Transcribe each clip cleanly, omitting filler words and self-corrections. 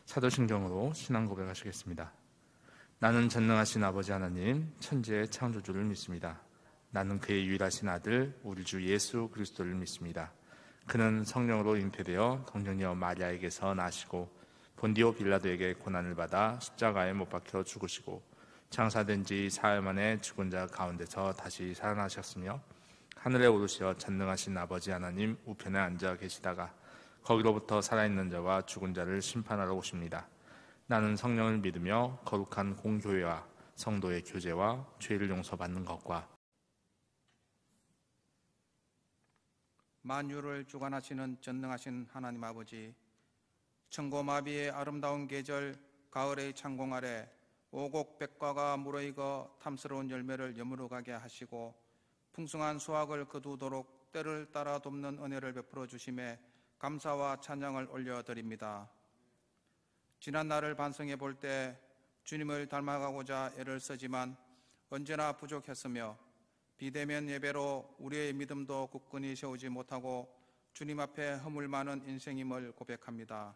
사도신경으로 신앙 고백하시겠습니다. 나는 전능하신 아버지 하나님, 천지의 창조주를 믿습니다. 나는 그의 유일하신 아들, 우리 주 예수 그리스도를 믿습니다. 그는 성령으로 잉태되어 동정녀 마리아에게서 나시고 본디오 빌라도에게 고난을 받아 십자가에 못 박혀 죽으시고 장사된 지 사흘 만에 죽은 자 가운데서 다시 살아나셨으며 하늘에 오르시어 전능하신 아버지 하나님 우편에 앉아 계시다가 거기로부터 살아있는 자와 죽은 자를 심판하러 오십니다. 나는 성령을 믿으며 거룩한 공교회와 성도의 교제와 죄를 용서받는 것과 만유를 주관하시는 전능하신 하나님 아버지, 천고마비의 아름다운 계절 가을의 창공 아래 오곡백과가 무르익어 탐스러운 열매를 여물어가게 하시고 풍성한 수확을 거두도록 때를 따라 돕는 은혜를 베풀어 주심에 감사와 찬양을 올려드립니다. 지난 날을 반성해 볼 때 주님을 닮아가고자 애를 쓰지만 언제나 부족했으며 비대면 예배로 우리의 믿음도 굳건히 세우지 못하고 주님 앞에 허물 많은 인생임을 고백합니다.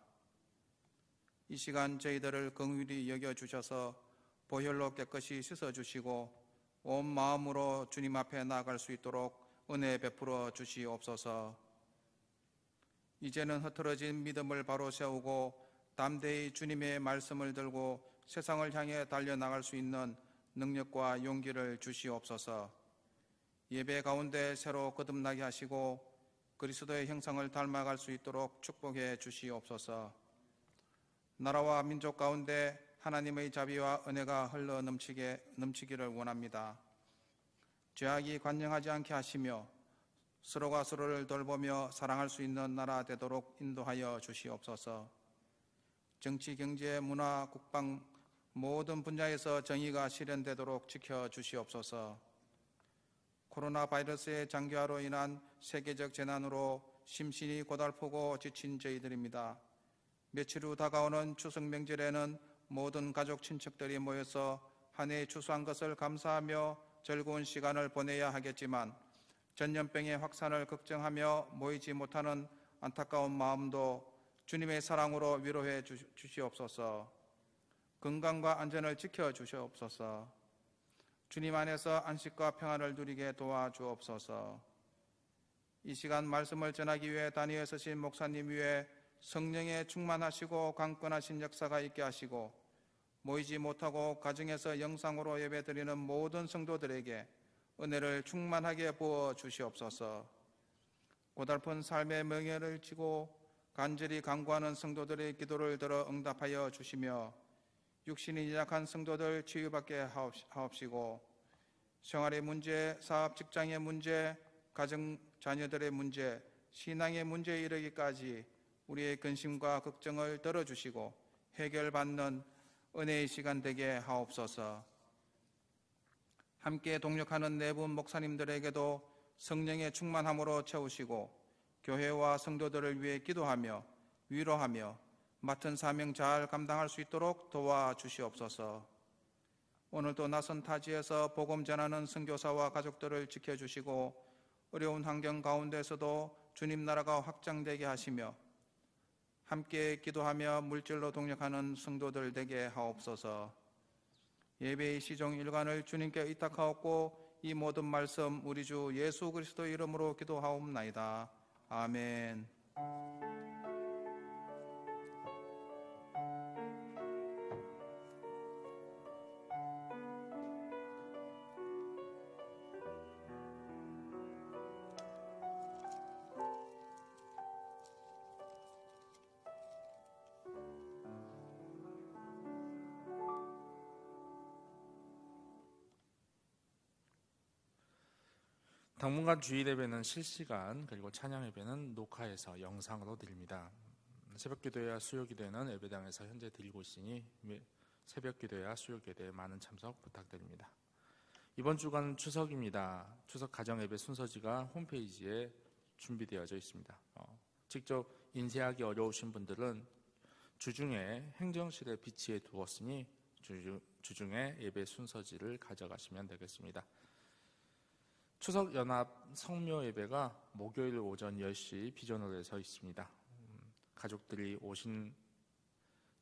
이 시간 저희들을 긍휼히 여겨주셔서 보혈로 깨끗이 씻어주시고 온 마음으로 주님 앞에 나아갈 수 있도록 은혜 베풀어 주시옵소서. 이제는 흐트러진 믿음을 바로 세우고 담대히 주님의 말씀을 들고 세상을 향해 달려나갈 수 있는 능력과 용기를 주시옵소서. 예배 가운데 새로 거듭나게 하시고 그리스도의 형상을 닮아갈 수 있도록 축복해 주시옵소서. 나라와 민족 가운데 하나님의 자비와 은혜가 흘러 넘치기를 원합니다. 죄악이 관영하지 않게 하시며 서로가 서로를 돌보며 사랑할 수 있는 나라 되도록 인도하여 주시옵소서. 정치, 경제, 문화, 국방 모든 분야에서 정의가 실현되도록 지켜주시옵소서. 코로나 바이러스의 장기화로 인한 세계적 재난으로 심신이 고달프고 지친 저희들입니다. 며칠 후 다가오는 추석 명절에는 모든 가족 친척들이 모여서 한 해 추수한 것을 감사하며 즐거운 시간을 보내야 하겠지만 전염병의 확산을 걱정하며 모이지 못하는 안타까운 마음도 주님의 사랑으로 위로해 주시옵소서. 건강과 안전을 지켜주시옵소서. 주님 안에서 안식과 평안을 누리게 도와주옵소서. 이 시간 말씀을 전하기 위해 단위에 서신 목사님 위에 성령에 충만하시고 강건하신 역사가 있게 하시고 모이지 못하고 가정에서 영상으로 예배드리는 모든 성도들에게 은혜를 충만하게 부어 주시옵소서. 고달픈 삶의 멍에를 지고 간절히 간구하는 성도들의 기도를 들어 응답하여 주시며 육신이 약한 성도들 치유받게 하옵시고 생활의 문제, 사업 직장의 문제, 가정 자녀들의 문제, 신앙의 문제에 이르기까지 우리의 근심과 걱정을 들어주시고 해결받는 은혜의 시간 되게 하옵소서. 함께 동역하는 네 분 목사님들에게도 성령의 충만함으로 채우시고 교회와 성도들을 위해 기도하며 위로하며 맡은 사명 잘 감당할 수 있도록 도와주시옵소서. 오늘도 낯선 타지에서 복음 전하는 선교사와 가족들을 지켜주시고 어려운 환경 가운데서도 주님 나라가 확장되게 하시며 함께 기도하며 물질로 동역하는 성도들 되게 하옵소서. 예배의 시종 일관을 주님께 의탁하옵고 이 모든 말씀 우리 주 예수 그리스도 이름으로 기도하옵나이다. 아멘. 당분간 주일 예배는 실시간 그리고 찬양 예배는 녹화해서 영상으로 드립니다. 새벽 기도회와 수요 기도회는 예배당에서 현재 드리고 있으니 새벽 기도회와 수요 기도회에 많은 참석 부탁드립니다. 이번 주간 추석입니다. 추석 가정 예배 순서지가 홈페이지에 준비되어져 있습니다. 직접 인쇄하기 어려우신 분들은 주중에 행정실에 비치해 두었으니 주중에 예배 순서지를 가져가시면 되겠습니다. 추석연합 성묘 예배가 목요일 오전 10시 비전홀에서 있습니다. 가족들이 오신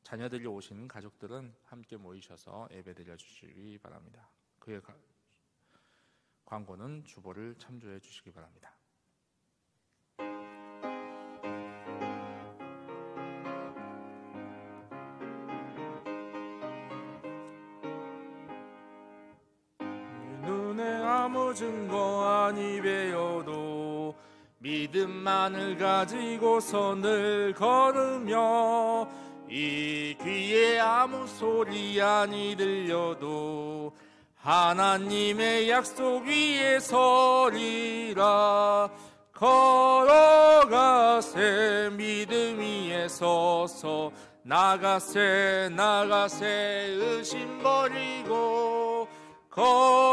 자녀들이 오신 가족들은 함께 모이셔서 예배드려 주시기 바랍니다. 그의 광고는 주보를 참조해 주시기 바랍니다. 눈에 아무 증거 아니 배어도 믿음만을 가지고서 늘 걸으며 이 귀에 아무 소리 아니 들려도 하나님의 약속 위에 서리라. 걸어가세 믿음 위에 서서 나가세 의심 버리고 걸어가세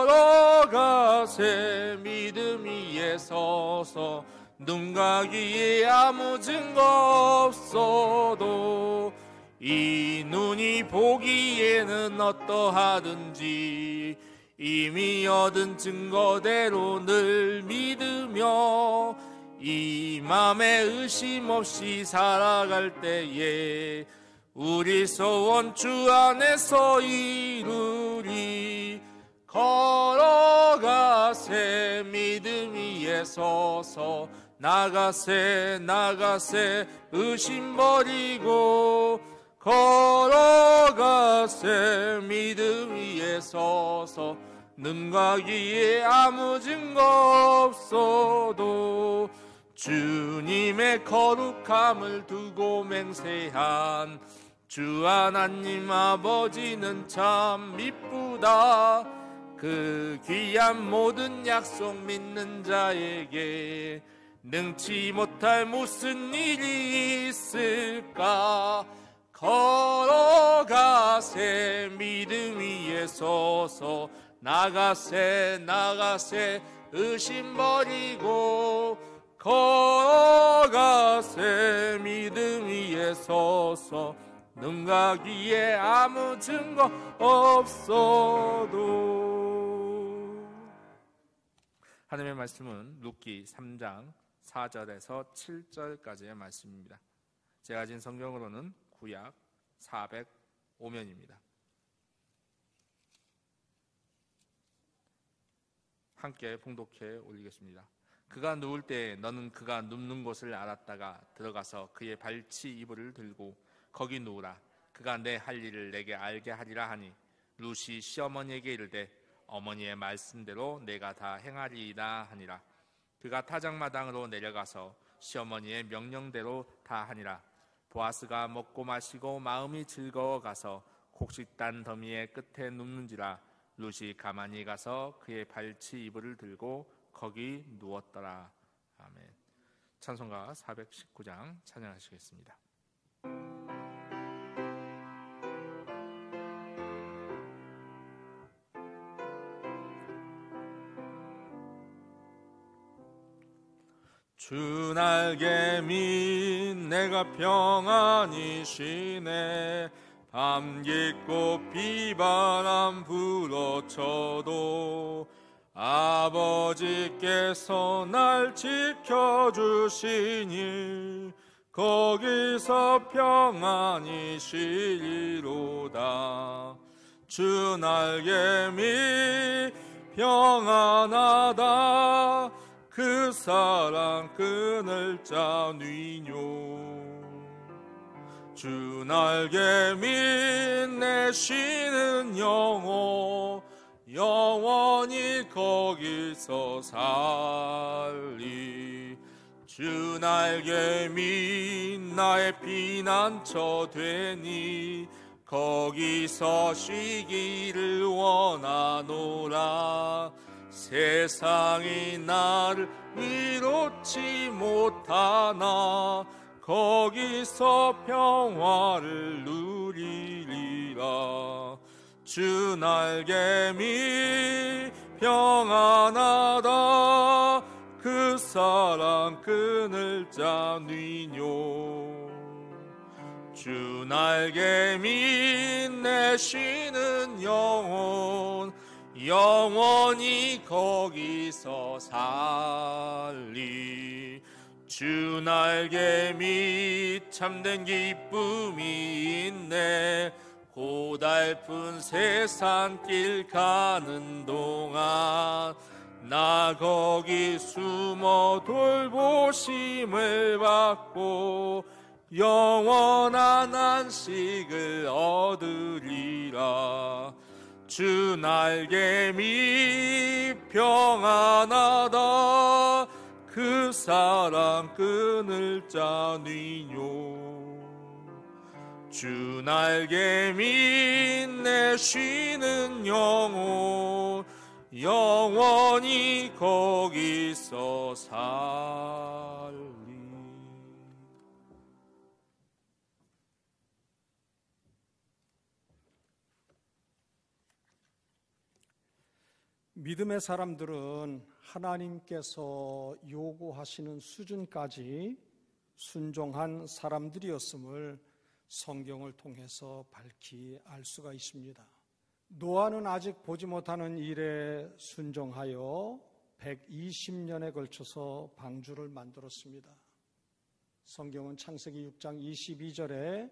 믿음 위에 서서 눈 가기에 아무 증거 없어도 이 눈이 보기에는 어떠하든지 이미 얻은 증거대로 늘 믿으며 이 맘에 의심 없이 살아갈 때에 우리 소원 주 안에서 이루리. 걸어가세 믿음 위에 서서 나가세 의심 버리고 걸어가세 믿음 위에 서서 눈 가기에 아무 증거 없어도 주님의 거룩함을 두고 맹세한 주 하나님 아버지는 참 미쁘다. 그 귀한 모든 약속 믿는 자에게 능치 못할 무슨 일이 있을까. 걸어가세 믿음 위에 서서 나가세 의심 버리고 걸어가세 믿음 위에 서서 눈 가기에 아무 증거 없어도. 하나님의 말씀은 룻기 3장 4절에서 7절까지의 말씀입니다. 제가 가진 성경으로는 구약 405면입니다. 함께 봉독해 올리겠습니다. 그가 누울 때 너는 그가 눕는 곳을 알았다가 들어가서 그의 발치 이불을 들고 거기 누우라. 그가 내 할 일을 내게 알게 하리라 하니 룻이 시어머니에게 이르되 어머니의 말씀대로 내가 다 행하리이다 하니라. 그가 타작마당으로 내려가서 시어머니의 명령대로 다 하니라. 보아스가 먹고 마시고 마음이 즐거워 가서 곡식단 더미의 끝에 눕는지라. 룻이 가만히 가서 그의 발치 이불을 들고 거기 누웠더라. 아멘. 찬송가 419장 찬양하시겠습니다. 주 날개미 내가 평안히 쉬네. 밤 깊고 비바람 불어쳐도 아버지께서 날 지켜주시니 거기서 평안히 쉬리로다. 주 날개미 평안하다. 그 사랑 끊을 자 뉘뇨. 주 날개미 내 쉬는 영혼 영원히 거기서 살리. 주 날개미 나의 피난처 되니 거기서 쉬기를 원하노라. 세상이 나를 위롭지 못하나 거기서 평화를 누리리라. 주 날개미 평안하다. 그 사랑 끊을 자 뉘뇨. 주 날개미 내 쉬는 영혼 영원히 거기서 살리. 주 날개 밑 참된 기쁨이 있네. 고달픈 세상길 가는 동안 나 거기 숨어 돌보심을 받고 영원한 안식을 얻으리라. 주 날개 밑 평안하다. 그 사랑 끊을 자니요. 주 날개 밑 내 쉬는 영혼 영원히 거기서 살리. 믿음의 사람들은 하나님께서 요구하시는 수준까지 순종한 사람들이었음을 성경을 통해서 밝히 알 수가 있습니다. 노아는 아직 보지 못하는 일에 순종하여 120년에 걸쳐서 방주를 만들었습니다. 성경은 창세기 6장 22절에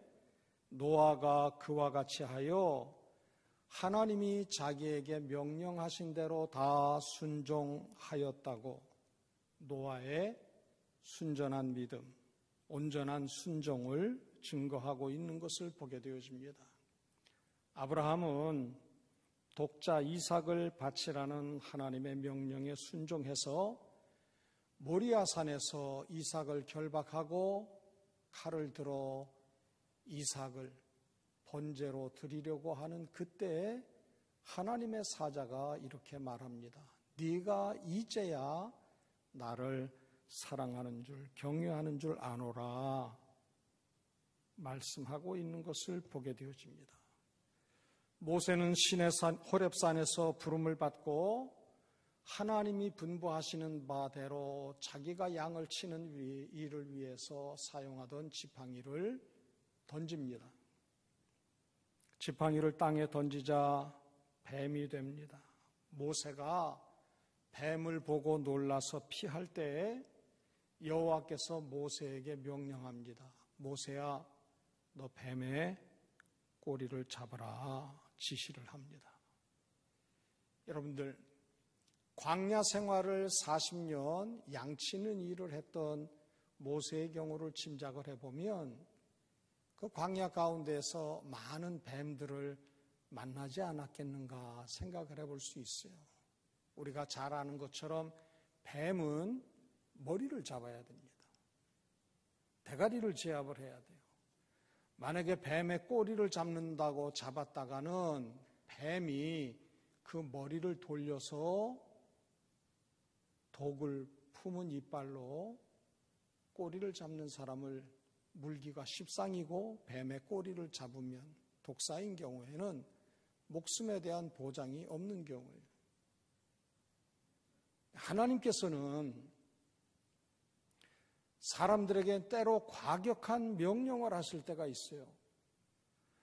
노아가 그와 같이 하여 하나님이 자기에게 명령하신 대로 다 순종하였다고 노아의 순전한 믿음, 온전한 순종을 증거하고 있는 것을 보게 되어집니다. 아브라함은 독자 이삭을 바치라는 하나님의 명령에 순종해서 모리아산에서 이삭을 결박하고 칼을 들어 이삭을 번제로 드리려고 하는 그때에 하나님의 사자가 이렇게 말합니다. 네가 이제야 나를 사랑하는 줄 경외하는 줄 아노라 말씀하고 있는 것을 보게 되어집니다. 모세는 시내산 호렙산에서 부름을 받고 하나님이 분부하시는 바대로 자기가 양을 치는 일을 위해서 사용하던 지팡이를 던집니다. 지팡이를 땅에 던지자 뱀이 됩니다. 모세가 뱀을 보고 놀라서 피할 때에 여호와께서 모세에게 명령합니다. 모세야, 너 뱀의 꼬리를 잡아라 지시를 합니다. 여러분들, 광야 생활을 40년 양치는 일을 했던 모세의 경우를 짐작을 해보면 그 광야 가운데서 많은 뱀들을 만나지 않았겠는가 생각을 해볼 수 있어요. 우리가 잘 아는 것처럼 뱀은 머리를 잡아야 됩니다. 대가리를 제압을 해야 돼요. 만약에 뱀의 꼬리를 잡는다고 잡았다가는 뱀이 그 머리를 돌려서 독을 품은 이빨로 꼬리를 잡는 사람을 물기가 십상이고 뱀의 꼬리를 잡으면 독사인 경우에는 목숨에 대한 보장이 없는 경우예요. 하나님께서는 사람들에게 때로 과격한 명령을 하실 때가 있어요.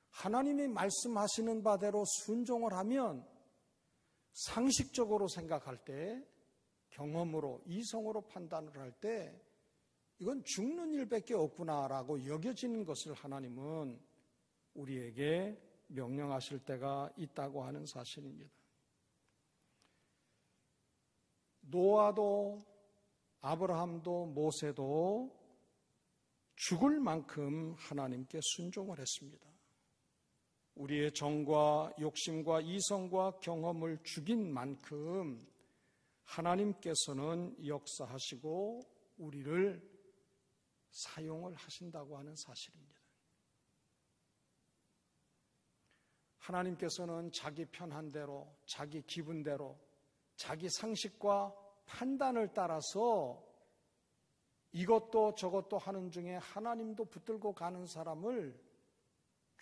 하나님이 말씀하시는 바대로 순종을 하면 상식적으로 생각할 때, 경험으로, 이성으로 판단을 할 때 이건 죽는 일밖에 없구나라고 여겨지는 것을 하나님은 우리에게 명령하실 때가 있다고 하는 사실입니다. 노아도 아브라함도 모세도 죽을 만큼 하나님께 순종을 했습니다. 우리의 정과 욕심과 이성과 경험을 죽인 만큼 하나님께서는 역사하시고 우리를 사용을 하신다고 하는 사실입니다. 하나님께서는 자기 편한 대로, 자기 기분대로, 자기 상식과 판단을 따라서 이것도 저것도 하는 중에 하나님도 붙들고 가는 사람을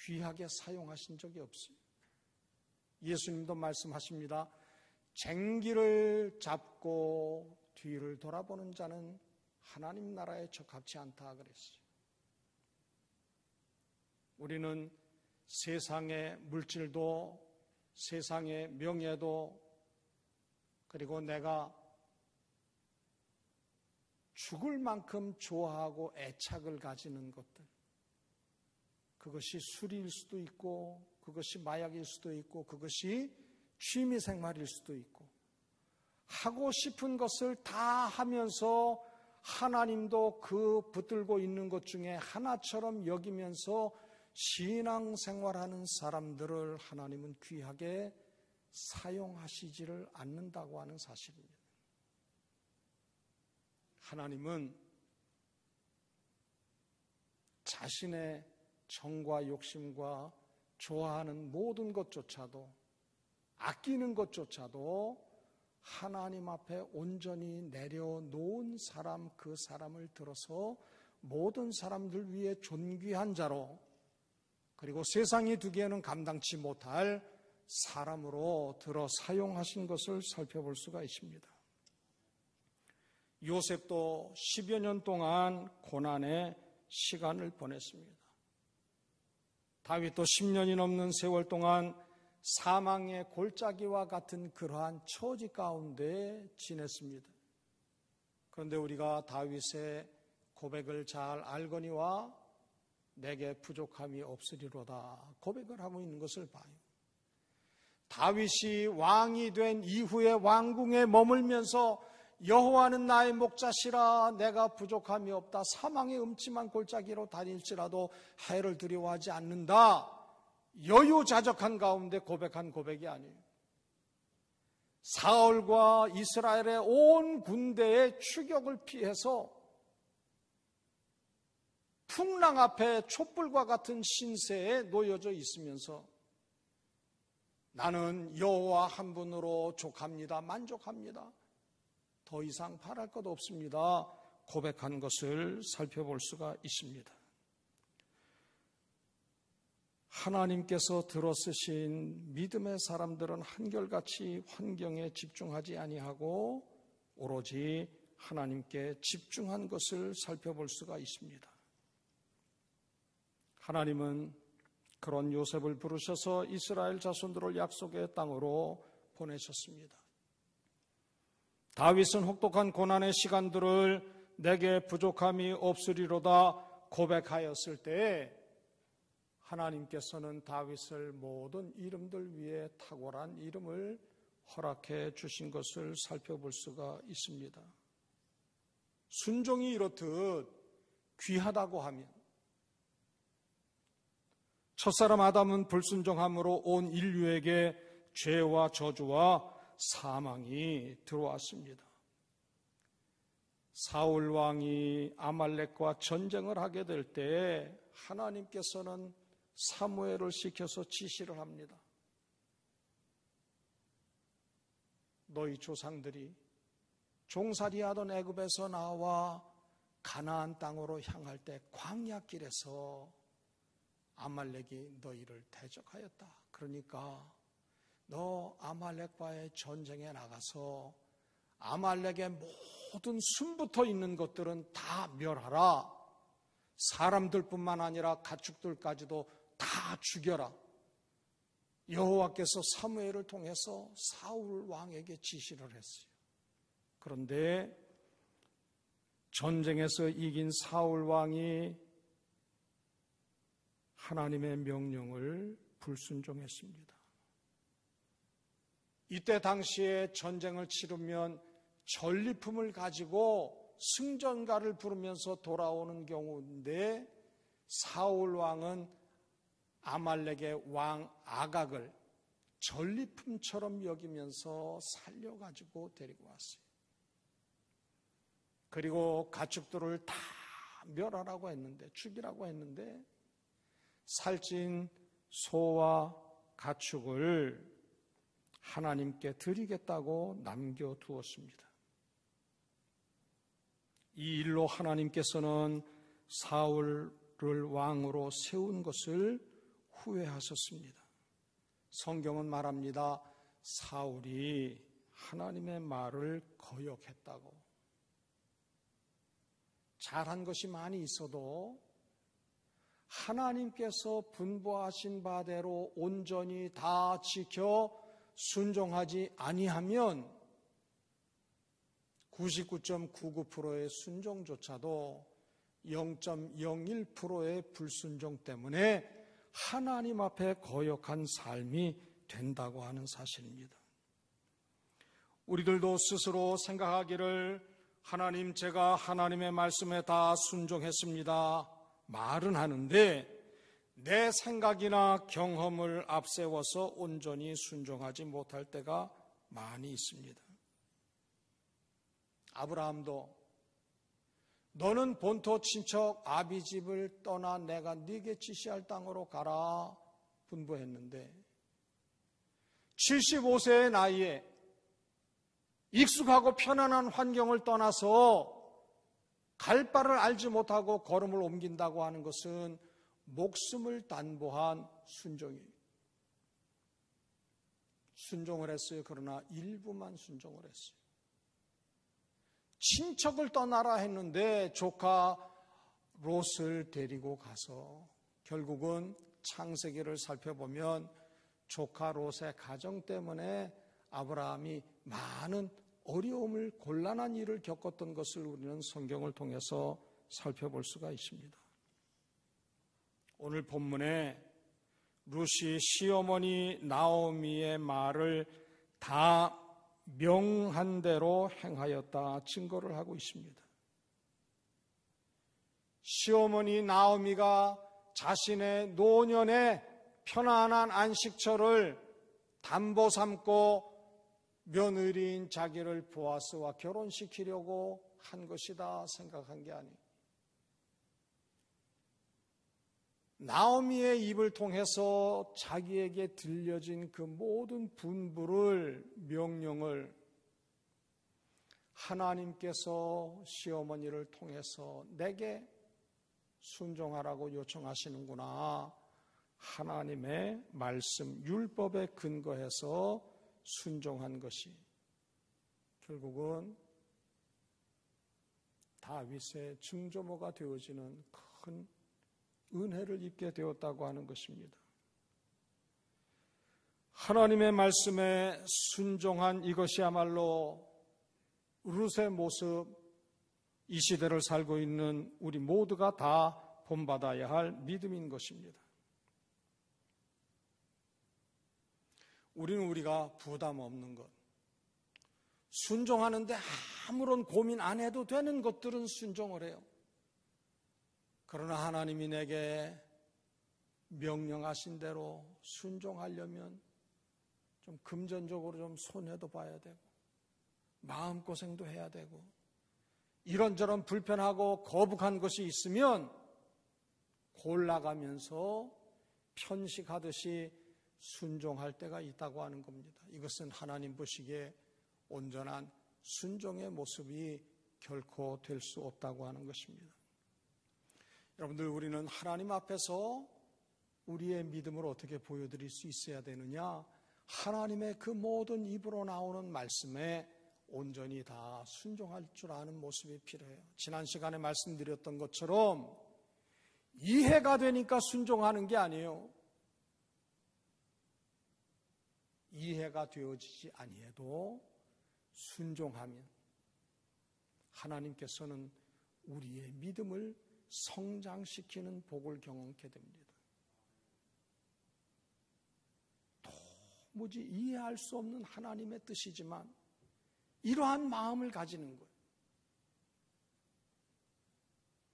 귀하게 사용하신 적이 없어요. 예수님도 말씀하십니다. 쟁기를 잡고 뒤를 돌아보는 자는 하나님 나라에 적합지 않다 그랬어요. 우리는 세상의 물질도, 세상의 명예도, 그리고 내가 죽을 만큼 좋아하고 애착을 가지는 것들, 그것이 술일 수도 있고 그것이 마약일 수도 있고 그것이 취미생활일 수도 있고, 하고 싶은 것을 다 하면서 하나님도 그 붙들고 있는 것 중에 하나처럼 여기면서 신앙생활하는 사람들을 하나님은 귀하게 사용하시지를 않는다고 하는 사실입니다. 하나님은 자신의 정과 욕심과 좋아하는 모든 것조차도, 아끼는 것조차도 하나님 앞에 온전히 내려놓은 사람, 그 사람을 들어서 모든 사람들 위해 존귀한 자로, 그리고 세상이 두기에는 감당치 못할 사람으로 들어 사용하신 것을 살펴볼 수가 있습니다. 요셉도 10여 년 동안 고난의 시간을 보냈습니다. 다윗도 10년이 넘는 세월 동안 사망의 골짜기와 같은 그러한 처지 가운데 지냈습니다. 그런데 우리가 다윗의 고백을 잘 알거니와 내게 부족함이 없으리로다 고백을 하고 있는 것을 봐요. 다윗이 왕이 된 이후에 왕궁에 머물면서 여호와는 나의 목자시라 내가 부족함이 없다, 사망의 음침한 골짜기로 다닐지라도 해를 두려워하지 않는다, 여유자적한 가운데 고백한 고백이 아니에요. 사울과 이스라엘의 온 군대의 추격을 피해서 풍랑 앞에 촛불과 같은 신세에 놓여져 있으면서 나는 여호와 한 분으로 족합니다, 만족합니다, 더 이상 바랄 것 없습니다 고백한 것을 살펴볼 수가 있습니다. 하나님께서 들어쓰신 믿음의 사람들은 한결같이 환경에 집중하지 아니하고 오로지 하나님께 집중한 것을 살펴볼 수가 있습니다. 하나님은 그런 요셉을 부르셔서 이스라엘 자손들을 약속의 땅으로 보내셨습니다. 다윗은 혹독한 고난의 시간들을 내게 부족함이 없으리로다 고백하였을 때 하나님께서는 다윗을 모든 이름들 위에 탁월한 이름을 허락해 주신 것을 살펴볼 수가 있습니다. 순종이 이렇듯 귀하다고 하면, 첫사람 아담은 불순종함으로 온 인류에게 죄와 저주와 사망이 들어왔습니다. 사울 왕이 아말렉과 전쟁을 하게 될 때 하나님께서는 사무엘을 시켜서 지시를 합니다. 너희 조상들이 종살이하던 애굽에서 나와 가나안 땅으로 향할 때 광야길에서 아말렉이 너희를 대적하였다. 그러니까 너 아말렉과의 전쟁에 나가서 아말렉의 모든 숨붙어 있는 것들은 다 멸하라. 사람들뿐만 아니라 가축들까지도 다 죽여라. 여호와께서 사무엘을 통해서 사울 왕에게 지시를 했어요. 그런데 전쟁에서 이긴 사울 왕이 하나님의 명령을 불순종했습니다. 이때 당시에 전쟁을 치르면 전리품을 가지고 승전가를 부르면서 돌아오는 경우인데 사울 왕은 아말렉의 왕 아각을 전리품처럼 여기면서 살려가지고 데리고 왔어요. 그리고 가축들을 다 멸하라고 했는데, 죽이라고 했는데 살찐 소와 가축을 하나님께 드리겠다고 남겨두었습니다. 이 일로 하나님께서는 사울을 왕으로 세운 것을 후회하셨습니다. 성경은 말합니다. 사울이 하나님의 말을 거역했다고. 잘한 것이 많이 있어도 하나님께서 분부하신 바대로 온전히 다 지켜 순종하지 아니하면 99.99%의 순종조차도 0.01%의 불순종 때문에 하나님 앞에 거역한 삶이 된다고 하는 사실입니다. 우리들도 스스로 생각하기를 하나님, 제가 하나님의 말씀에 다 순종했습니다 말은 하는데 내 생각이나 경험을 앞세워서 온전히 순종하지 못할 때가 많이 있습니다. 아브라함도 너는 본토 친척 아비 집을 떠나 내가 네게 지시할 땅으로 가라 분부했는데 75세의 나이에 익숙하고 편안한 환경을 떠나서 갈 바를 알지 못하고 걸음을 옮긴다고 하는 것은 목숨을 담보한 순종이에요. 순종을 했어요. 그러나 일부만 순종을 했어요. 친척을 떠나라 했는데 조카 롯을 데리고 가서 결국은 창세기를 살펴보면 조카 롯의 가정 때문에 아브라함이 많은 어려움을, 곤란한 일을 겪었던 것을 우리는 성경을 통해서 살펴볼 수가 있습니다. 오늘 본문에 룻이 시어머니 나오미의 말을 다 명한 대로 행하였다 증거를 하고 있습니다. 시어머니 나오미가 자신의 노년의 편안한 안식처를 담보 삼고 며느리인 자기를 보아스와 결혼시키려고 한 것이다 생각한 게 아니에요. 나오미의 입을 통해서 자기에게 들려진 그 모든 분부를, 명령을 하나님께서 시어머니를 통해서 내게 순종하라고 요청하시는구나. 하나님의 말씀, 율법에 근거해서 순종한 것이 결국은 다윗의 증조모가 되어지는 큰 은혜를 입게 되었다고 하는 것입니다. 하나님의 말씀에 순종한 이것이야말로 룻의 모습, 이 시대를 살고 있는 우리 모두가 다 본받아야 할 믿음인 것입니다. 우리는 우리가 부담 없는 것, 순종하는데 아무런 고민 안 해도 되는 것들은 순종을 해요. 그러나 하나님이 내게 명령하신 대로 순종하려면 좀 금전적으로 좀 손해도 봐야 되고 마음고생도 해야 되고 이런저런 불편하고 거북한 것이 있으면 골라가면서 편식하듯이 순종할 때가 있다고 하는 겁니다. 이것은 하나님 보시기에 온전한 순종의 모습이 결코 될 수 없다고 하는 것입니다. 여러분들, 우리는 하나님 앞에서 우리의 믿음을 어떻게 보여드릴 수 있어야 되느냐? 하나님의 그 모든 입으로 나오는 말씀에 온전히 다 순종할 줄 아는 모습이 필요해요. 지난 시간에 말씀드렸던 것처럼 이해가 되니까 순종하는 게 아니에요. 이해가 되어지지 아니해도 순종하면 하나님께서는 우리의 믿음을 성장시키는 복을 경험하게 됩니다. 도무지 이해할 수 없는 하나님의 뜻이지만 이러한 마음을 가지는 거예요.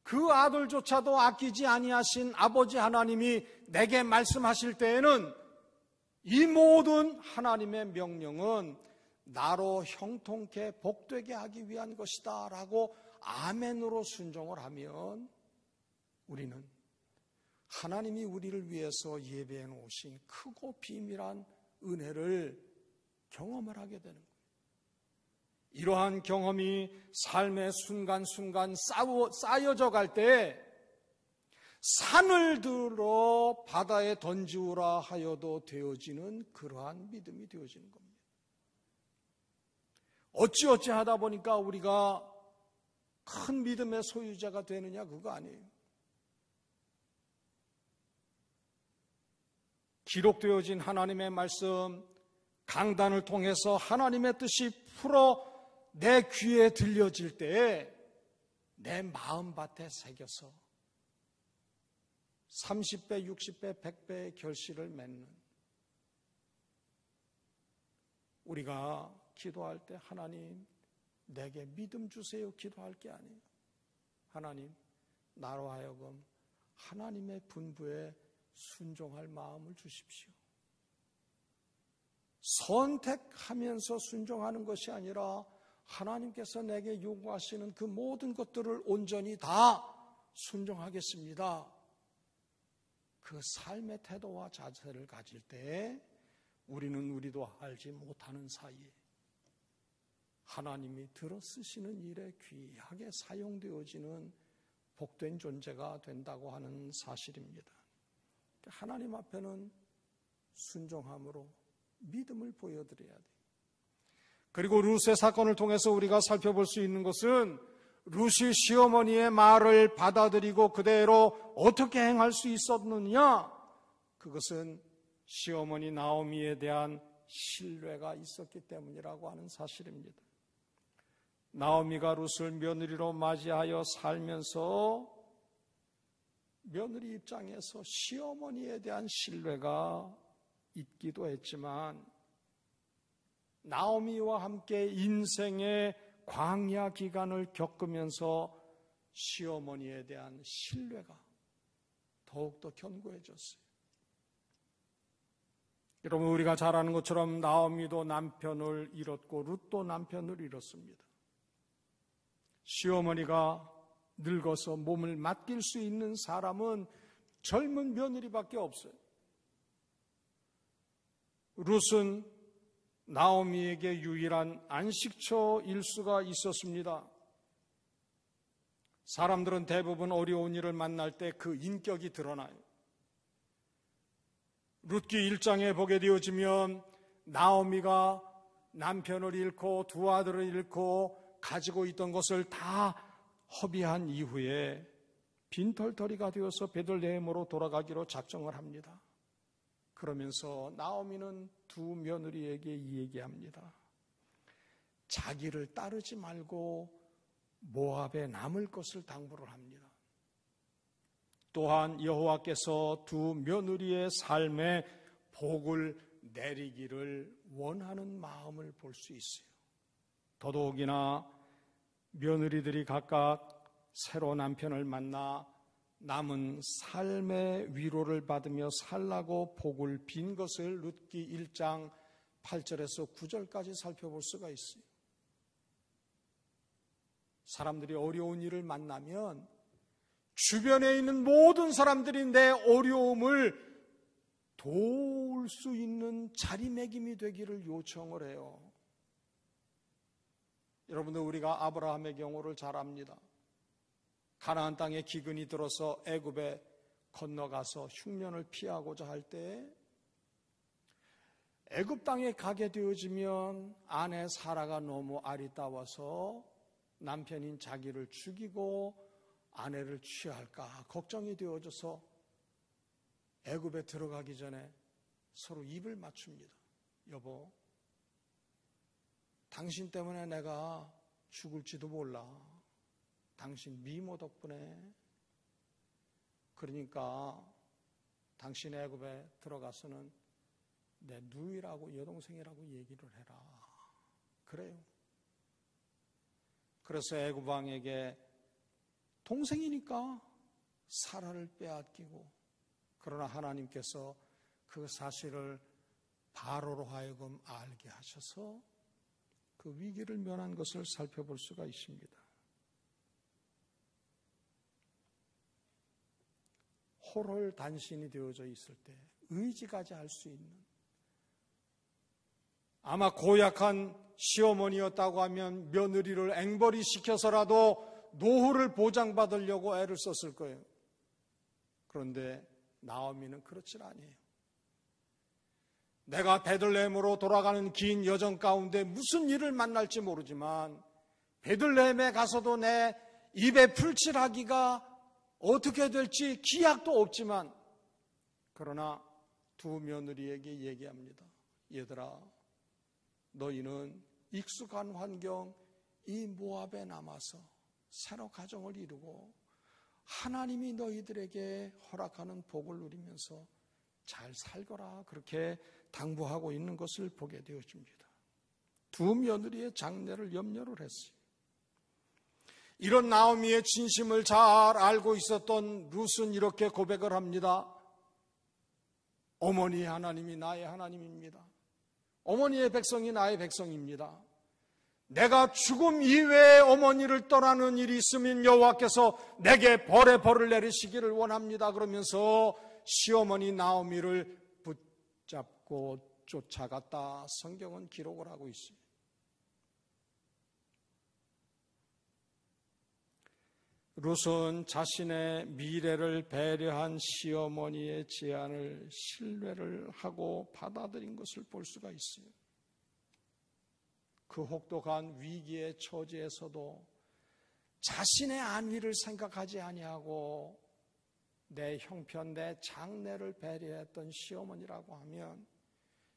그 아들조차도 아끼지 아니하신 아버지 하나님이 내게 말씀하실 때에는 이 모든 하나님의 명령은 나로 형통케 복되게 하기 위한 것이다 라고 아멘으로 순종을 하면 우리는 하나님이 우리를 위해서 예배해 놓으신 크고 비밀한 은혜를 경험을 하게 되는 거예요. 이러한 경험이 삶의 순간순간 쌓여져 갈 때 산을 들어 바다에 던지우라 하여도 되어지는 그러한 믿음이 되어지는 겁니다. 어찌어찌 하다 보니까 우리가 큰 믿음의 소유자가 되느냐, 그거 아니에요. 기록되어진 하나님의 말씀, 강단을 통해서 하나님의 뜻이 풀어 내 귀에 들려질 때에 내 마음밭에 새겨서 30배, 60배, 100배의 결실을 맺는, 우리가 기도할 때 하나님 내게 믿음 주세요 기도할 게 아니에요. 하나님 나로 하여금 하나님의 분부에 순종할 마음을 주십시오. 선택하면서 순종하는 것이 아니라 하나님께서 내게 요구하시는 그 모든 것들을 온전히 다 순종하겠습니다. 그 삶의 태도와 자세를 가질 때 우리는 우리도 알지 못하는 사이에 하나님이 들어쓰시는 일에 귀하게 사용되어지는 복된 존재가 된다고 하는 사실입니다. 하나님 앞에는 순종함으로 믿음을 보여드려야 돼요. 그리고 룻의 사건을 통해서 우리가 살펴볼 수 있는 것은 룻이 시어머니의 말을 받아들이고 그대로 어떻게 행할 수 있었느냐? 그것은 시어머니 나오미에 대한 신뢰가 있었기 때문이라고 하는 사실입니다. 나오미가 룻을 며느리로 맞이하여 살면서 며느리 입장에서 시어머니에 대한 신뢰가 있기도 했지만 나오미와 함께 인생의 광야 기간을 겪으면서 시어머니에 대한 신뢰가 더욱더 견고해졌어요. 여러분, 우리가 잘 아는 것처럼 나오미도 남편을 잃었고 룻도 남편을 잃었습니다. 시어머니가 늙어서 몸을 맡길 수 있는 사람은 젊은 며느리밖에 없어요. 룻은 나오미에게 유일한 안식처일 수가 있었습니다. 사람들은 대부분 어려운 일을 만날 때 그 인격이 드러나요. 룻기 1장에 보게 되어지면 나오미가 남편을 잃고 두 아들을 잃고 가지고 있던 것을 다 허비한 이후에 빈털터리가 되어서 베들레헴으로 돌아가기로 작정을 합니다. 그러면서 나오미는 두 며느리에게 이 얘기합니다. 자기를 따르지 말고 모압에 남을 것을 당부를 합니다. 또한 여호와께서 두 며느리의 삶에 복을 내리기를 원하는 마음을 볼 수 있어요. 더더욱이나 며느리들이 각각 새로 남편을 만나 남은 삶의 위로를 받으며 살라고 복을 빈 것을 룻기 1장 8절에서 9절까지 살펴볼 수가 있어요. 사람들이 어려운 일을 만나면 주변에 있는 모든 사람들이 내 어려움을 도울 수 있는 자리매김이 되기를 요청을 해요. 여러분들, 우리가 아브라함의 경우를 잘 압니다. 가나안 땅에 기근이 들어서 애굽에 건너가서 흉년을 피하고자 할 때 애굽 땅에 가게 되어지면 아내 사라가 너무 아리따워서 남편인 자기를 죽이고 아내를 취할까 걱정이 되어져서 애굽에 들어가기 전에 서로 입을 맞춥니다. 여보, 당신 때문에 내가 죽을지도 몰라. 당신 미모 덕분에. 그러니까 당신 애굽에 들어가서는 내 누이라고 여동생이라고 얘기를 해라. 그래요. 그래서 애굽 왕에게 동생이니까 사라를 빼앗기고, 그러나 하나님께서 그 사실을 바로로 하여금 알게 하셔서 그 위기를 면한 것을 살펴볼 수가 있습니다. 홀홀단신이 되어져 있을 때 의지까지 할 수 있는, 아마 고약한 시어머니였다고 하면 며느리를 앵벌이 시켜서라도 노후를 보장받으려고 애를 썼을 거예요. 그런데 나오미는 그렇지 아니에요. 내가 베들레헴으로 돌아가는 긴 여정 가운데 무슨 일을 만날지 모르지만 베들레헴에 가서도 내 입에 풀칠하기가 어떻게 될지 기약도 없지만, 그러나 두 며느리에게 얘기합니다. 얘들아, 너희는 익숙한 환경, 이 모압에 남아서 새로 가정을 이루고 하나님이 너희들에게 허락하는 복을 누리면서 잘 살거라 그렇게 당부하고 있는 것을 보게 되어집니다. 두 며느리의 장례를 염려를 했어요. 이런 나오미의 진심을 잘 알고 있었던 룻은 이렇게 고백을 합니다. 어머니의 하나님이 나의 하나님입니다. 어머니의 백성이 나의 백성입니다. 내가 죽음 이외에 어머니를 떠나는 일이 있으면 여호와께서 내게 벌의 벌을 내리시기를 원합니다. 그러면서 시어머니 나오미를 붙잡고 쫓아갔다 성경은 기록을 하고 있습니다. 룻은 자신의 미래를 배려한 시어머니의 제안을 신뢰를 하고 받아들인 것을 볼 수가 있어요. 그 혹독한 위기의 처지에서도 자신의 안위를 생각하지 아니하고 내 형편, 내 장래를 배려했던 시어머니라고 하면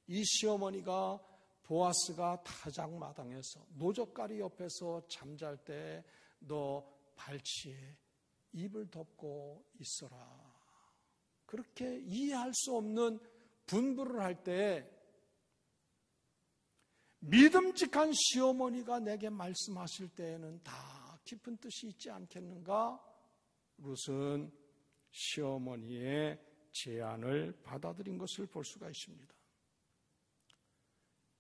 이 시어머니가 보아스가 타작마당에서 노젓가리 옆에서 잠잘 때 너 발치에 입을 덮고 있어라. 그렇게 이해할 수 없는 분부를 할 때 믿음직한 시어머니가 내게 말씀하실 때에는 다 깊은 뜻이 있지 않겠는가? 룻은 시어머니의 제안을 받아들인 것을 볼 수가 있습니다.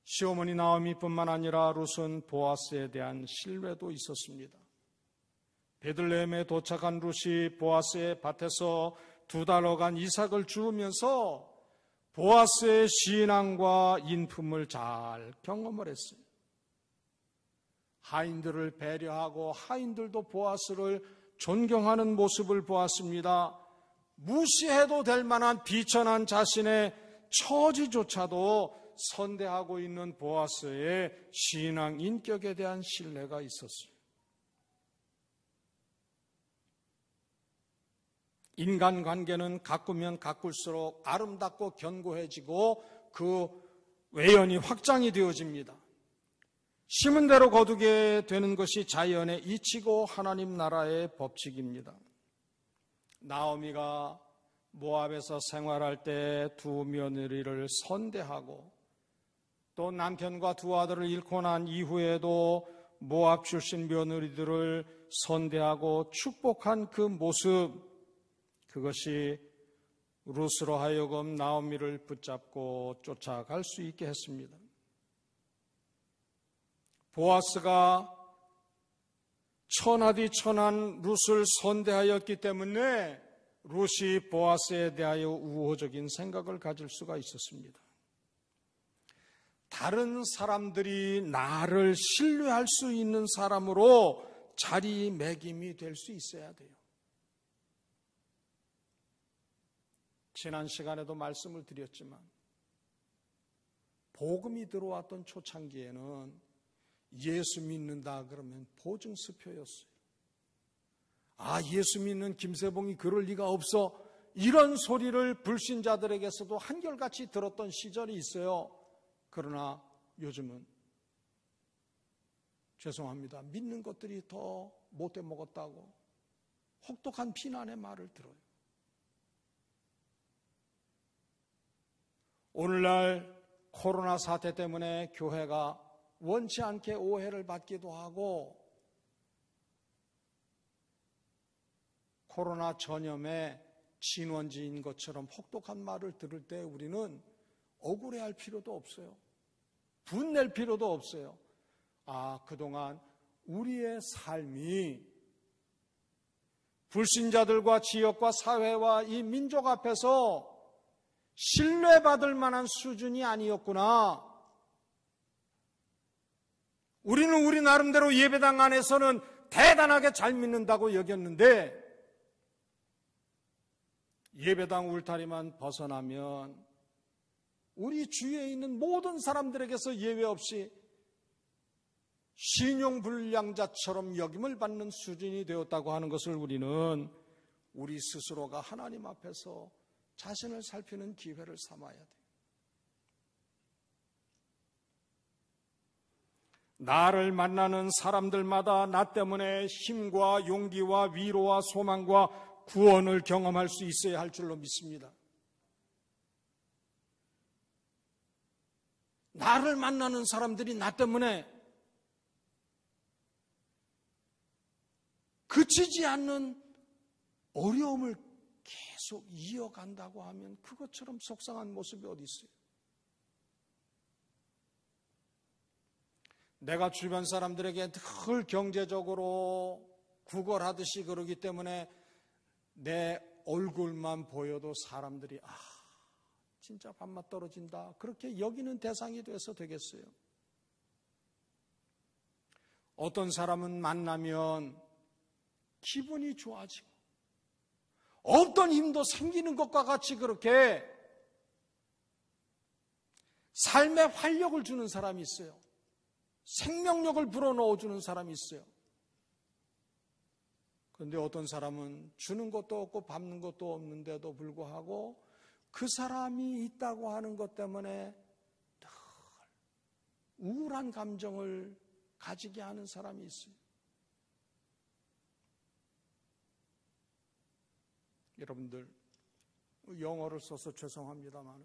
시어머니 나오미뿐만 아니라 룻은 보아스에 대한 신뢰도 있었습니다. 베들레헴에 도착한 룻이 보아스의 밭에서 2달러간 이삭을 주우면서 보아스의 신앙과 인품을 잘 경험을 했어요. 하인들을 배려하고 하인들도 보아스를 존경하는 모습을 보았습니다. 무시해도 될 만한 비천한 자신의 처지조차도 선대하고 있는 보아스의 신앙 인격에 대한 신뢰가 있었어요. 인간관계는 가꾸면 가꿀수록 아름답고 견고해지고 그 외연이 확장이 되어집니다. 심은 대로 거두게 되는 것이 자연의 이치고 하나님 나라의 법칙입니다. 나오미가 모압에서 생활할 때 두 며느리를 선대하고 또 남편과 두 아들을 잃고 난 이후에도 모압 출신 며느리들을 선대하고 축복한 그 모습, 그것이 룻으로 하여금 나오미를 붙잡고 쫓아갈 수 있게 했습니다. 보아스가 천하디 천한 룻을 선대하였기 때문에 룻이 보아스에 대하여 우호적인 생각을 가질 수가 있었습니다. 다른 사람들이 나를 신뢰할 수 있는 사람으로 자리매김이 될 수 있어야 돼요. 지난 시간에도 말씀을 드렸지만 복음이 들어왔던 초창기에는 예수 믿는다 그러면 보증수표였어요. 아, 예수 믿는 김세봉이 그럴 리가 없어. 이런 소리를 불신자들에게서도 한결같이 들었던 시절이 있어요. 그러나 요즘은 죄송합니다. 믿는 것들이 더 못돼 먹었다고 혹독한 비난의 말을 들어요. 오늘날 코로나 사태 때문에 교회가 원치 않게 오해를 받기도 하고 코로나 전염의 진원지인 것처럼 혹독한 말을 들을 때 우리는 억울해할 필요도 없어요. 분낼 필요도 없어요. 아, 그동안 우리의 삶이 불신자들과 지역과 사회와 이 민족 앞에서 신뢰받을 만한 수준이 아니었구나. 우리는 우리 나름대로 예배당 안에서는 대단하게 잘 믿는다고 여겼는데 예배당 울타리만 벗어나면 우리 주위에 있는 모든 사람들에게서 예외 없이 신용불량자처럼 여김을 받는 수준이 되었다고 하는 것을 우리는 우리 스스로가 하나님 앞에서 자신을 살피는 기회를 삼아야 돼요. 나를 만나는 사람들마다 나 때문에 힘과 용기와 위로와 소망과 구원을 경험할 수 있어야 할 줄로 믿습니다. 나를 만나는 사람들이 나 때문에 그치지 않는 어려움을 계속 이어간다고 하면 그것처럼 속상한 모습이 어디 있어요? 내가 주변 사람들에게 늘 경제적으로 구걸하듯이 그러기 때문에 내 얼굴만 보여도 사람들이 진짜 밥맛 떨어진다 그렇게 여기는 대상이 돼서 되겠어요? 어떤 사람은 만나면 기분이 좋아지고 없던 힘도 생기는 것과 같이 그렇게 삶에 활력을 주는 사람이 있어요. 생명력을 불어넣어주는 사람이 있어요. 그런데 어떤 사람은 주는 것도 없고 밟는 것도 없는데도 불구하고 그 사람이 있다고 하는 것 때문에 늘 우울한 감정을 가지게 하는 사람이 있어요. 여러분들, 영어를 써서 죄송합니다만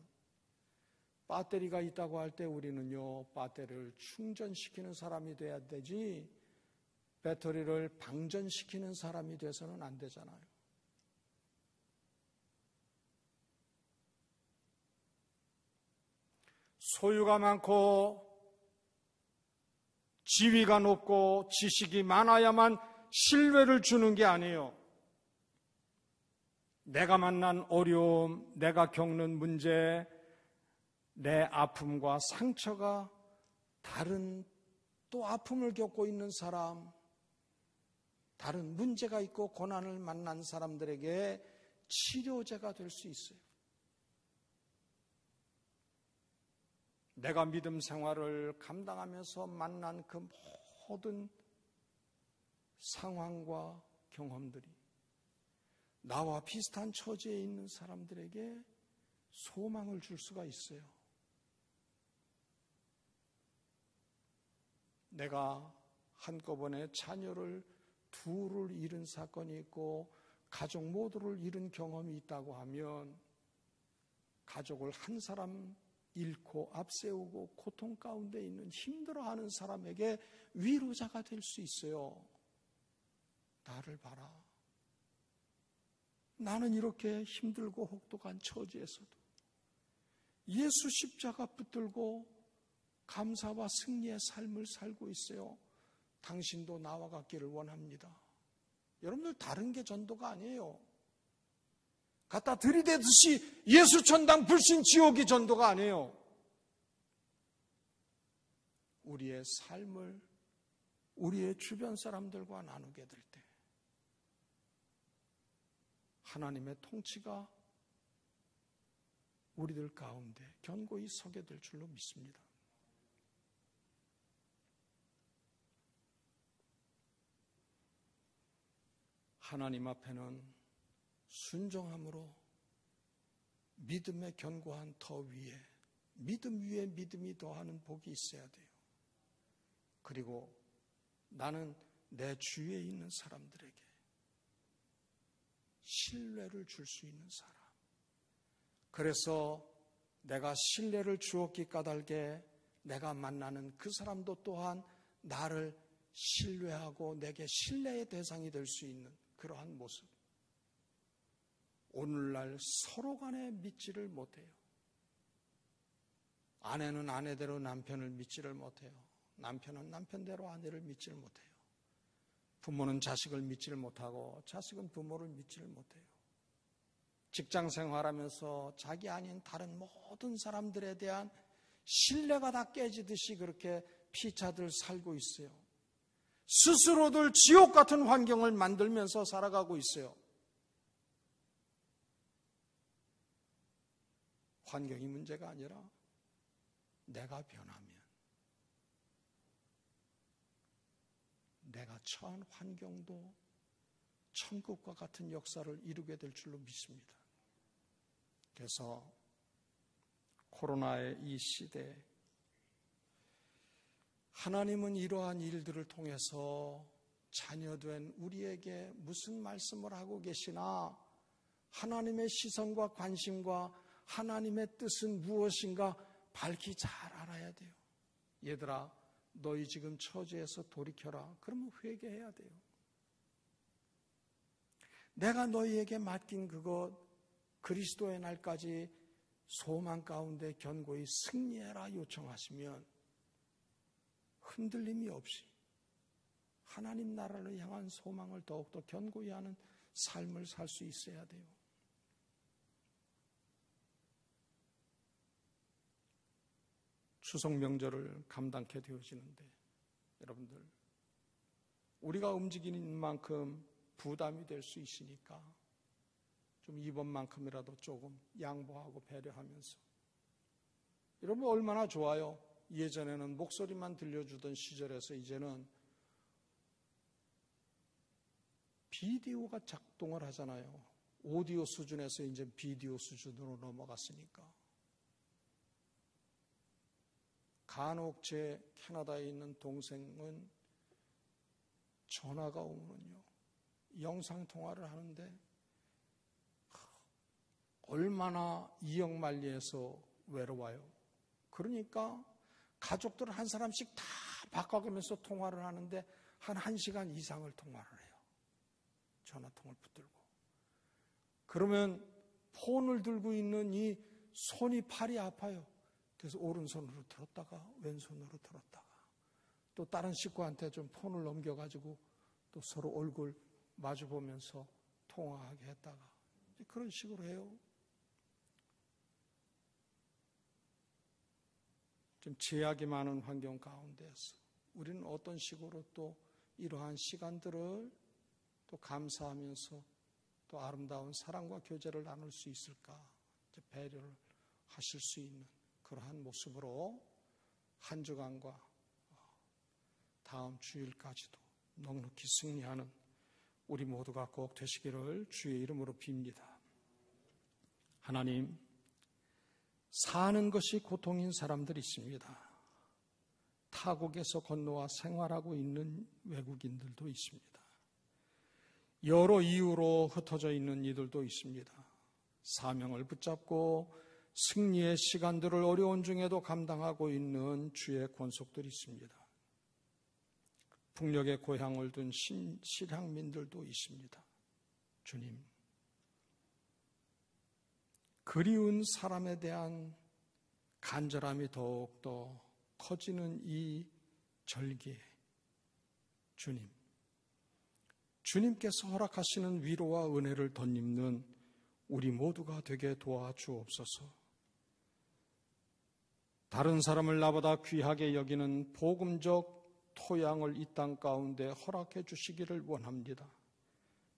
배터리가 있다고 할 때 우리는요, 배터리를 충전시키는 사람이 돼야 되지 배터리를 방전시키는 사람이 돼서는 안 되잖아요. 소유가 많고 지위가 높고 지식이 많아야만 신뢰를 주는 게 아니에요. 내가 만난 어려움, 내가 겪는 문제, 내 아픔과 상처가 다른 또 아픔을 겪고 있는 사람, 다른 문제가 있고 고난을 만난 사람들에게 치료제가 될 수 있어요. 내가 믿음 생활을 감당하면서 만난 그 모든 상황과 경험들이 나와 비슷한 처지에 있는 사람들에게 소망을 줄 수가 있어요. 내가 한꺼번에 자녀를 둘을 잃은 사건이 있고 가족 모두를 잃은 경험이 있다고 하면 가족을 한 사람 잃고 앞세우고 고통 가운데 있는 힘들어하는 사람에게 위로자가 될 수 있어요. 나를 봐라. 나는 이렇게 힘들고 혹독한 처지에서도 예수 십자가 붙들고 감사와 승리의 삶을 살고 있어요. 당신도 나와 같기를 원합니다. 여러분들 다른 게 전도가 아니에요. 갖다 들이대듯이 예수 천당 불신 지옥이 전도가 아니에요. 우리의 삶을 우리의 주변 사람들과 나누게 될 때 하나님의 통치가 우리들 가운데 견고히 서게 될 줄로 믿습니다. 하나님 앞에는 순종함으로 믿음의 견고한 터 위에 믿음 위에 믿음이 더하는 복이 있어야 돼요. 그리고 나는 내 주위에 있는 사람들에게 신뢰를 줄 수 있는 사람. 그래서 내가 신뢰를 주었기 까닭에 내가 만나는 그 사람도 또한 나를 신뢰하고 내게 신뢰의 대상이 될 수 있는 그러한 모습. 오늘날 서로 간에 믿지를 못해요. 아내는 아내대로 남편을 믿지를 못해요. 남편은 남편대로 아내를 믿지를 못해요. 부모는 자식을 믿지를 못하고 자식은 부모를 믿지를 못해요. 직장 생활하면서 자기 아닌 다른 모든 사람들에 대한 신뢰가 다 깨지듯이 그렇게 피차들 살고 있어요. 스스로들 지옥 같은 환경을 만들면서 살아가고 있어요. 환경이 문제가 아니라 내가 변하면 내가 처한 환경도 천국과 같은 역사를 이루게 될 줄로 믿습니다. 그래서 코로나의 이 시대에 하나님은 이러한 일들을 통해서 자녀된 우리에게 무슨 말씀을 하고 계시나, 하나님의 시선과 관심과 하나님의 뜻은 무엇인가 밝히 잘 알아야 돼요. 얘들아, 너희 지금 처지에서 돌이켜라. 그러면 회개해야 돼요. 내가 너희에게 맡긴 그것, 그리스도의 날까지 소망 가운데 견고히 승리해라 요청하시면 흔들림이 없이 하나님 나라를 향한 소망을 더욱더 견고히 하는 삶을 살 수 있어야 돼요. 추석 명절을 감당케 되어지는데 여러분들, 우리가 움직이는 만큼 부담이 될 수 있으니까 좀 이번만큼이라도 조금 양보하고 배려하면서, 여러분 얼마나 좋아요. 예전에는 목소리만 들려주던 시절에서 이제는 비디오가 작동을 하잖아요. 오디오 수준에서 이제 비디오 수준으로 넘어갔으니까. 간혹 제 캐나다에 있는 동생은 전화가 오면요, 영상통화를 하는데 얼마나 이역만리해서 외로워요. 그러니까 가족들 한 사람씩 다 바꿔가면서 통화를 하는데 한 1시간 이상을 통화를 해요. 전화통을 붙들고. 그러면 폰을 들고 있는 이 손이, 팔이 아파요. 그래서 오른손으로 들었다가 왼손으로 들었다가 또 다른 식구한테 좀 폰을 넘겨가지고 또 서로 얼굴 마주보면서 통화하게 했다가 그런 식으로 해요. 좀 제약이 많은 환경 가운데서 우리는 어떤 식으로 또 이러한 시간들을 또 감사하면서 또 아름다운 사랑과 교제를 나눌 수 있을까? 배려를 하실 수 있는 그러한 모습으로 한 주간과 다음 주일까지도 넉넉히 승리하는 우리 모두가 꼭 되시기를 주의 이름으로 빕니다. 하나님, 사는 것이 고통인 사람들이 있습니다. 타국에서 건너와 생활하고 있는 외국인들도 있습니다. 여러 이유로 흩어져 있는 이들도 있습니다. 사명을 붙잡고 승리의 시간들을 어려운 중에도 감당하고 있는 주의 권속들이 있습니다. 북녘에 고향을 둔 실향민들도 있습니다. 주님, 그리운 사람에 대한 간절함이 더욱더 커지는 이 절기에 주님께서 허락하시는 위로와 은혜를 덧입는 우리 모두가 되게 도와주옵소서. 다른 사람을 나보다 귀하게 여기는 복음적 토양을 이 땅 가운데 허락해 주시기를 원합니다.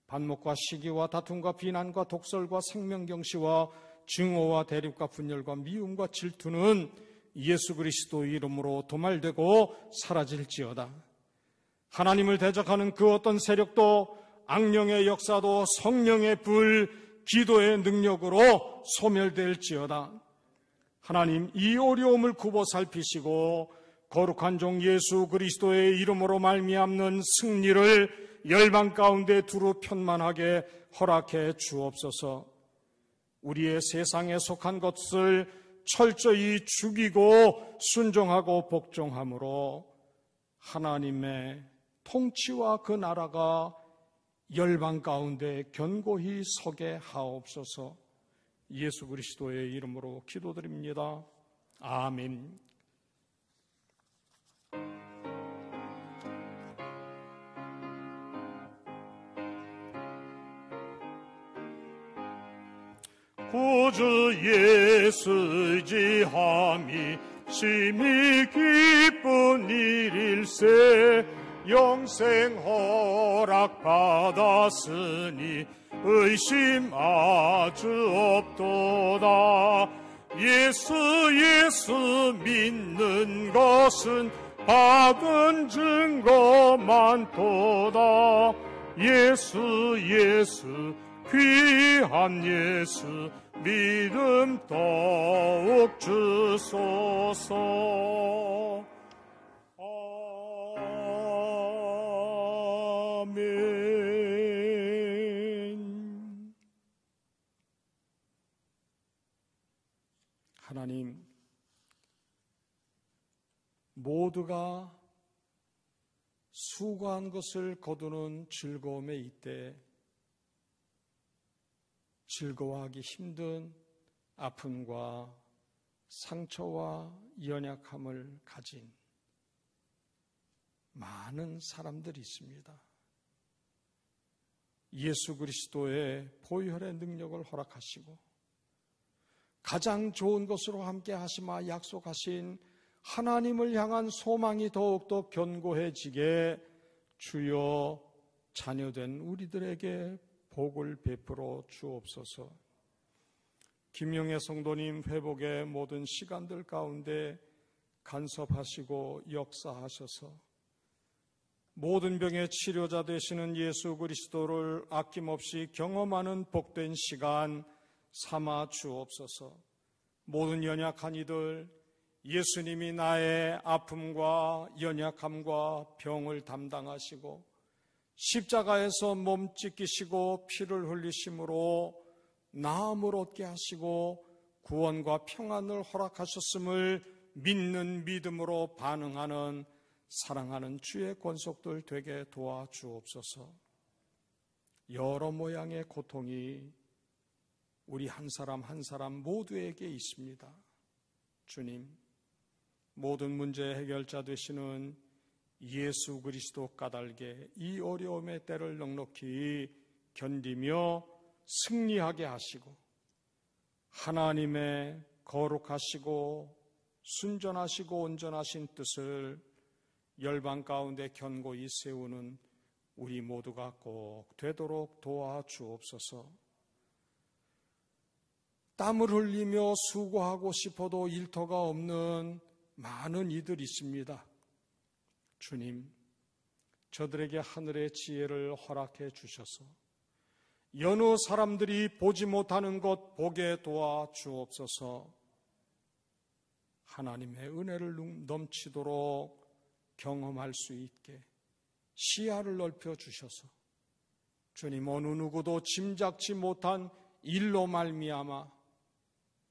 반목과 시기와 다툼과 비난과 독설과 생명경시와 증오와 대립과 분열과 미움과 질투는 예수 그리스도의 이름으로 도말되고 사라질지어다. 하나님을 대적하는 그 어떤 세력도 악령의 역사도 성령의 불, 기도의 능력으로 소멸될지어다. 하나님, 이 어려움을 굽어 살피시고 거룩한 종 예수 그리스도의 이름으로 말미암는 승리를 열방 가운데 두루 편만하게 허락해 주옵소서. 우리의 세상에 속한 것을 철저히 죽이고 순종하고 복종함으로 하나님의 통치와 그 나라가 열방 가운데 견고히 서게 하옵소서. 예수 그리스도의 이름으로 기도드립니다. 아멘. 구주 예수 지함이 심히 기쁜 일일세. 영생 허락 받았으니 의심 아주 없도다. 예수 믿는 것은 받은 증거 많도다. 예수 귀한 예수 믿음 더욱 주소서. 아멘. 하나님, 모두가 수고한 것을 거두는 즐거움에 이때 즐거워하기 힘든 아픔과 상처와 연약함을 가진 많은 사람들이 있습니다. 예수 그리스도의 보혈의 능력을 허락하시고 가장 좋은 것으로 함께 하시마 약속하신 하나님을 향한 소망이 더욱더 견고해지게 주여 자녀된 우리들에게 복을 베풀어 주옵소서. 김영애 성도님 회복의 모든 시간들 가운데 간섭하시고 역사하셔서 모든 병의 치료자 되시는 예수 그리스도를 아낌없이 경험하는 복된 시간 삼아 주옵소서. 모든 연약한 이들, 예수님이 나의 아픔과 연약함과 병을 담당하시고 십자가에서 몸 찢기시고 피를 흘리심으로 나음을 얻게 하시고 구원과 평안을 허락하셨음을 믿는 믿음으로 반응하는 사랑하는 주의 권속들 되게 도와주옵소서. 여러 모양의 고통이 우리 한 사람 한 사람 모두에게 있습니다. 주님, 모든 문제의 해결자 되시는 예수 그리스도 까닭에 이 어려움의 때를 넉넉히 견디며 승리하게 하시고 하나님의 거룩하시고 순전하시고 온전하신 뜻을 열방 가운데 견고히 세우는 우리 모두가 꼭 되도록 도와주옵소서. 땀을 흘리며 수고하고 싶어도 일터가 없는 많은 이들이 있습니다. 주님, 저들에게 하늘의 지혜를 허락해 주셔서 여느 사람들이 보지 못하는 것 보게 도와주옵소서. 하나님의 은혜를 넘치도록 경험할 수 있게 시야를 넓혀 주셔서 주님, 어느 누구도 짐작치 못한 일로 말미암아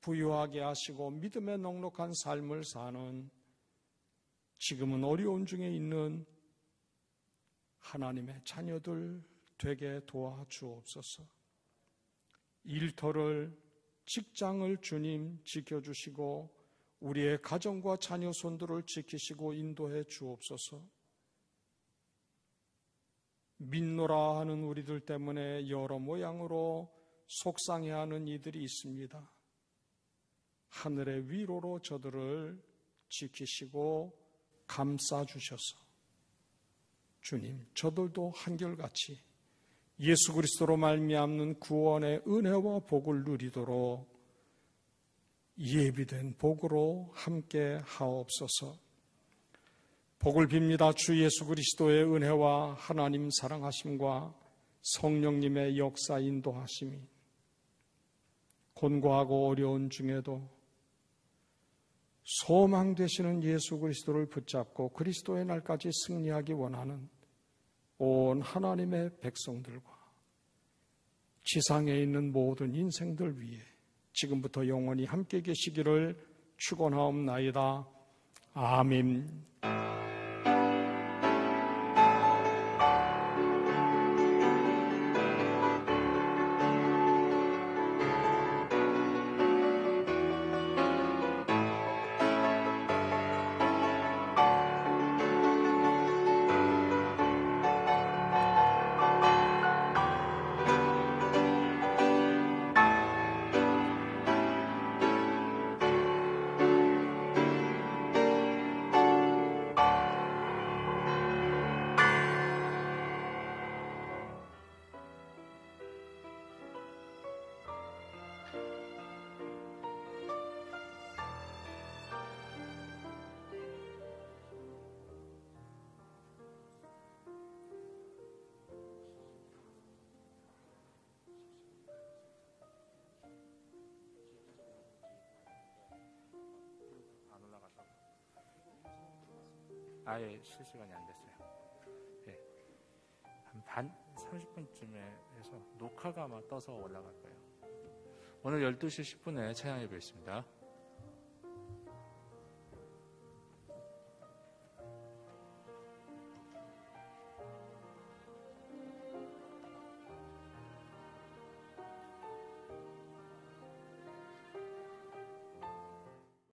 부유하게 하시고 믿음의 넉넉한 삶을 사는 지금은 어려운 중에 있는 하나님의 자녀들 되게 도와주옵소서. 일터를, 직장을 주님 지켜주시고 우리의 가정과 자녀 손들을 지키시고 인도해 주옵소서. 믿노라 하는 우리들 때문에 여러 모양으로 속상해하는 이들이 있습니다. 하늘의 위로로 저들을 지키시고 감싸주셔서 주님, 저들도 한결같이 예수 그리스도로 말미암는 구원의 은혜와 복을 누리도록 예비된 복으로 함께 하옵소서. 복을 빕니다. 주 예수 그리스도의 은혜와 하나님 사랑하심과 성령님의 역사 인도하심이 곤고하고 어려운 중에도 소망 되시는 예수 그리스도를 붙잡고 그리스도의 날까지 승리하기 원하는 온 하나님의 백성들과 지상에 있는 모든 인생들 위해 지금부터 영원히 함께 계시기를 축원하옵나이다. 아멘. 아예 실시간이 안 됐어요. 네. 한 30분쯤에 해서 녹화가 아마 떠서 올라갈 거예요. 오늘 12시 10분에 찬양 예배 있습니다.